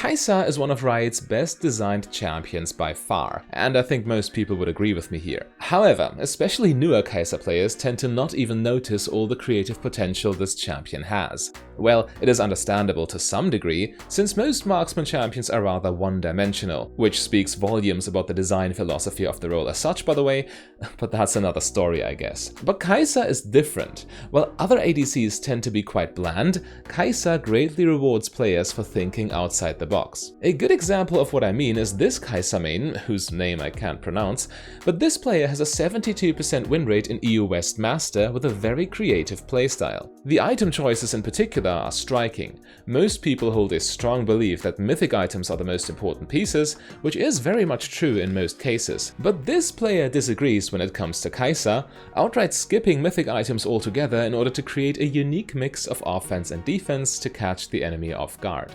Kai'Sa is one of Riot's best designed champions by far, and I think most people would agree with me here. However, especially newer Kai'Sa players tend to not even notice all the creative potential this champion has. Well, it is understandable to some degree, since most marksman champions are rather one-dimensional, which speaks volumes about the design philosophy of the role as such, by the way, but that's another story, I guess. But Kai'Sa is different. While other ADCs tend to be quite bland, Kai'Sa greatly rewards players for thinking outside the box. A good example of what I mean is this Kai'Sa main, whose name I can't pronounce, but this player has a 72% win rate in EU West Master with a very creative playstyle. The item choices in particular are striking. Most people hold a strong belief that mythic items are the most important pieces, which is very much true in most cases. But this player disagrees when it comes to Kai'Sa, outright skipping mythic items altogether in order to create a unique mix of offense and defense to catch the enemy off guard.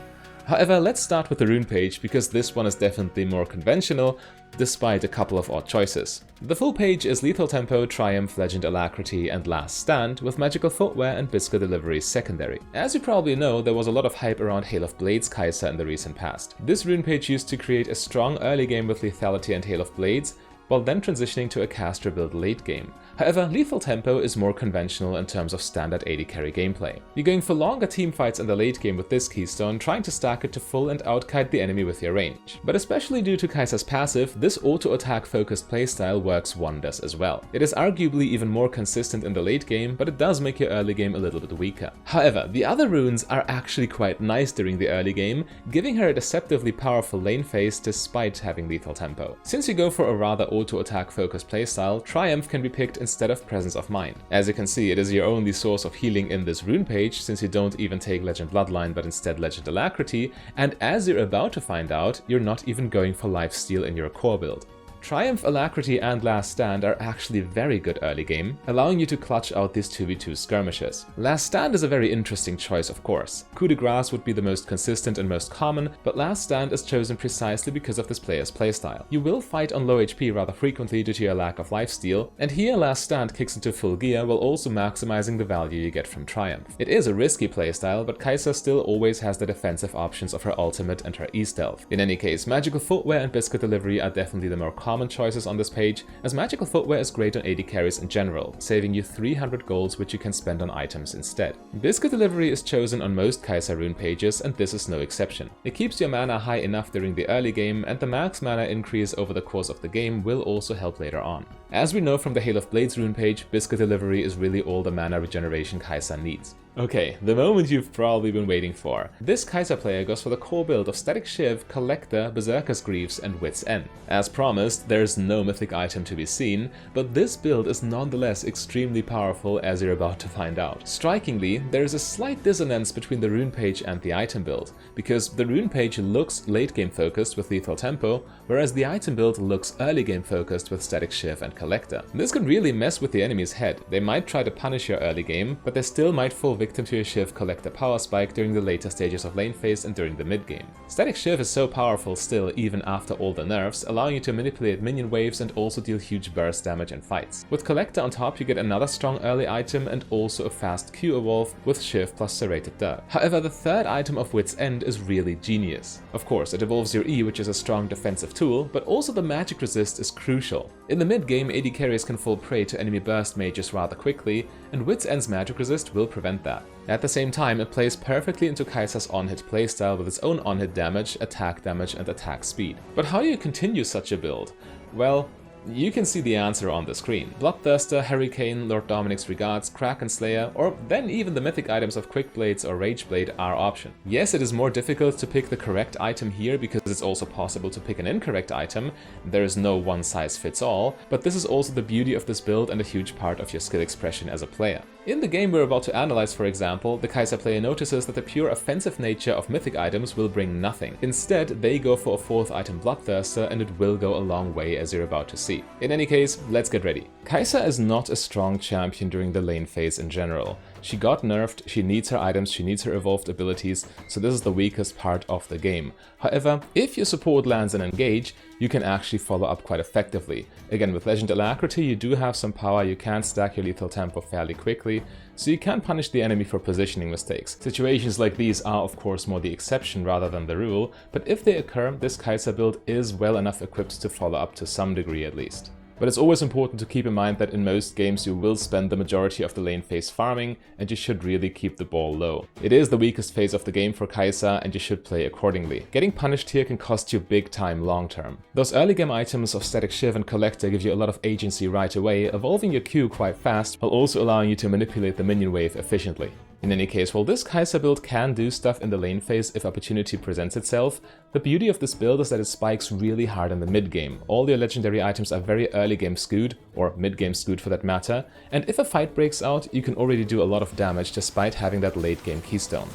However, let's start with the rune page, because this one is definitely more conventional, despite a couple of odd choices. The full page is Lethal Tempo, Triumph, Legend Alacrity, and Last Stand, with Magical Footwear and Biscuit Delivery secondary. As you probably know, there was a lot of hype around Hail of Blades Kai'Sa in the recent past. This rune page used to create a strong early game with Lethality and Hail of Blades, while then transitioning to a caster build late game. However, Lethal Tempo is more conventional in terms of standard AD carry gameplay. You're going for longer teamfights in the late game with this keystone, trying to stack it to full and outkite the enemy with your range. But especially due to Kai'Sa's passive, this auto-attack focused playstyle works wonders as well. It is arguably even more consistent in the late game, but it does make your early game a little bit weaker. However, the other runes are actually quite nice during the early game, giving her a deceptively powerful lane phase despite having Lethal Tempo. Since you go for a rather auto-attack focused playstyle, Triumph can be picked instead of Presence of Mind. As you can see, it is your only source of healing in this rune page, since you don't even take Legend Bloodline but instead Legend Alacrity, and as you're about to find out, you're not even going for lifesteal in your core build. Triumph, Alacrity, and Last Stand are actually very good early game, allowing you to clutch out these 2v2 skirmishes. Last Stand is a very interesting choice, of course. Coup de Grace would be the most consistent and most common, but Last Stand is chosen precisely because of this player's playstyle. You will fight on low HP rather frequently due to your lack of lifesteal, and here Last Stand kicks into full gear while also maximizing the value you get from Triumph. It is a risky playstyle, but Kai'Sa still always has the defensive options of her ultimate and her E-Stealth. In any case, Magical Footwear and Biscuit Delivery are definitely the more common choices on this page, as Magical Footwear is great on AD carries in general, saving you 300 golds which you can spend on items instead. Biscuit Delivery is chosen on most Kai'Sa rune pages, and this is no exception. It keeps your mana high enough during the early game, and the max mana increase over the course of the game will also help later on. As we know from the Hail of Blades rune page, Biscuit Delivery is really all the mana regeneration Kai'Sa needs. Okay, the moment you've probably been waiting for. This Kai'Sa player goes for the core build of Static Shiv, Collector, Berserker's Greaves, and Wit's End. As promised, there is no mythic item to be seen, but this build is nonetheless extremely powerful, as you're about to find out. Strikingly, there is a slight dissonance between the rune page and the item build, because the rune page looks late game focused with Lethal Tempo, whereas the item build looks early game focused with Static Shiv and Collector. This can really mess with the enemy's head. They might try to punish your early game, but they still might fall victim to your Shiv Collector power spike during the later stages of lane phase and during the mid game. Static Shiv is so powerful still even after all the nerfs, allowing you to manipulate minion waves and also deal huge burst damage in fights. With Collector on top, you get another strong early item and also a fast Q evolve with Shiv plus Serrated Dirt. However, the third item of Wit's End is really genius. Of course, it evolves your E, which is a strong defensive tool, but also the magic resist is crucial. In the mid game, AD carries can fall prey to enemy burst mages rather quickly, and Wit's End's magic resist will prevent that. At the same time, it plays perfectly into Kai'Sa's on-hit playstyle with its own on-hit damage, and attack speed. But how do you continue such a build? Well, you can see the answer on the screen. Bloodthirster, Hurricane, Lord Dominic's Regards, Kraken Slayer, or then even the mythic items of Quick Blades or Rage Blade are option. Yes, it is more difficult to pick the correct item here because it's also possible to pick an incorrect item. There is no one size fits all, but this is also the beauty of this build and a huge part of your skill expression as a player. In the game we're about to analyze, for example, the Kai'Sa player notices that the pure offensive nature of mythic items will bring nothing. Instead, they go for a fourth item Bloodthirster, and it will go a long way, as you're about to see. In any case, let's get ready. Kai'Sa is not a strong champion during the lane phase in general. She got nerfed, she needs her items, she needs her evolved abilities, so this is the weakest part of the game. However, if your support lands and engage, you can actually follow up quite effectively. Again, with Legend Alacrity, you do have some power, you can stack your lethal tempo fairly quickly, so you can punish the enemy for positioning mistakes. Situations like these are of course more the exception rather than the rule, but if they occur, this Kai'Sa build is well enough equipped to follow up to some degree at least. But it's always important to keep in mind that in most games you will spend the majority of the lane phase farming, and you should really keep the ball low. It is the weakest phase of the game for Kai'Sa, and you should play accordingly. Getting punished here can cost you big time long term. Those early game items of Static Shiv and Collector give you a lot of agency right away, evolving your Q quite fast, while also allowing you to manipulate the minion wave efficiently. In any case, while this Kai'Sa build can do stuff in the lane phase if opportunity presents itself, the beauty of this build is that it spikes really hard in the mid game. All your legendary items are very early game skewed, or mid game skewed for that matter, and if a fight breaks out, you can already do a lot of damage despite having that late game keystone.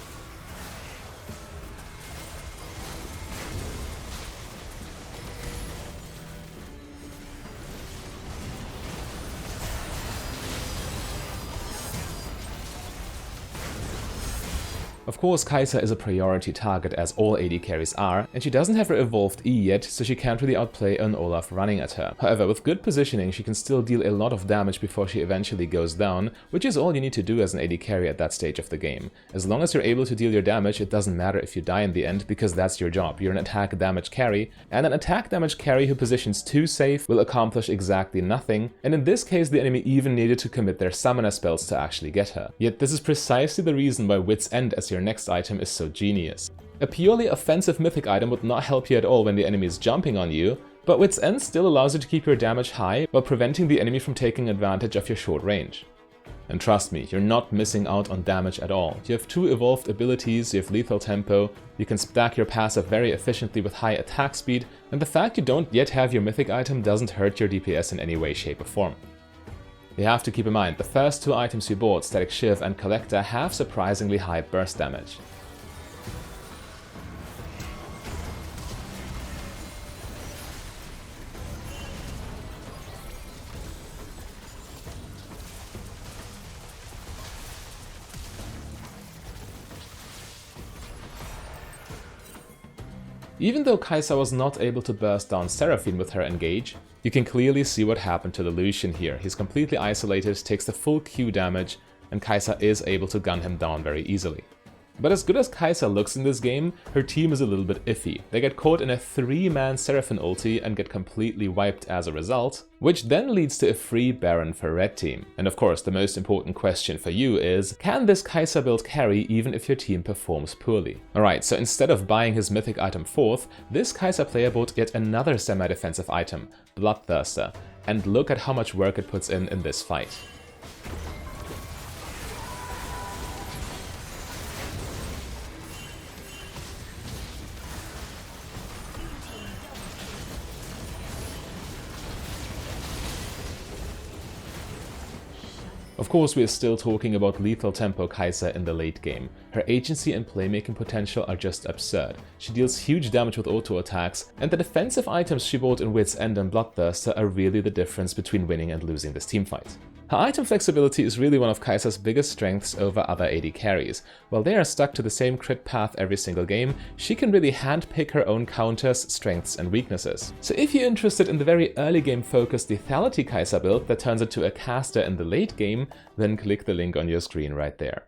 Of course, Kai'Sa is a priority target as all AD carries are, and she doesn't have her evolved E yet, so she can't really outplay an Olaf running at her. However, with good positioning she can still deal a lot of damage before she eventually goes down, which is all you need to do as an AD carry at that stage of the game. As long as you're able to deal your damage, it doesn't matter if you die in the end, because that's your job. You're an attack damage carry, and an attack damage carry who positions too safe will accomplish exactly nothing, and in this case the enemy even needed to commit their summoner spells to actually get her. Yet this is precisely the reason why Wit's End as your next item is so genius. A purely offensive mythic item would not help you at all when the enemy is jumping on you, but Wit's End still allows you to keep your damage high while preventing the enemy from taking advantage of your short range. And trust me, you're not missing out on damage at all. You have 2 evolved abilities, you have lethal tempo, you can stack your passive very efficiently with high attack speed, and the fact you don't yet have your mythic item doesn't hurt your DPS in any way, shape or form. You have to keep in mind, the first 2 items you bought, Static Shiv and Collector, have surprisingly high burst damage. Even though Kai'Sa was not able to burst down Seraphine with her engage, you can clearly see what happened to the Lucian here. He's completely isolated, takes the full Q damage, and Kai'Sa is able to gun him down very easily. But as good as Kai'Sa looks in this game, her team is a little bit iffy. They get caught in a 3-man Seraphine ulti and get completely wiped as a result, which then leads to a free Baron for red team. And of course, the most important question for you is, can this Kai'Sa build carry even if your team performs poorly? Alright, so instead of buying his mythic item 4th, this Kai'Sa player bought yet another semi-defensive item, Bloodthirster, and look at how much work it puts in this fight. Of course, we are still talking about lethal tempo Kai'Sa in the late game. Her agency and playmaking potential are just absurd. She deals huge damage with auto attacks, and the defensive items she bought in Wit's End and Bloodthirster are really the difference between winning and losing this teamfight. Her item flexibility is really one of Kai'Sa's biggest strengths over other AD carries. While they are stuck to the same crit path every single game, she can really handpick her own counters, strengths and weaknesses. So if you're interested in the very early game focused lethality Kai'Sa build that turns into a caster in the late game, then click the link on your screen right there.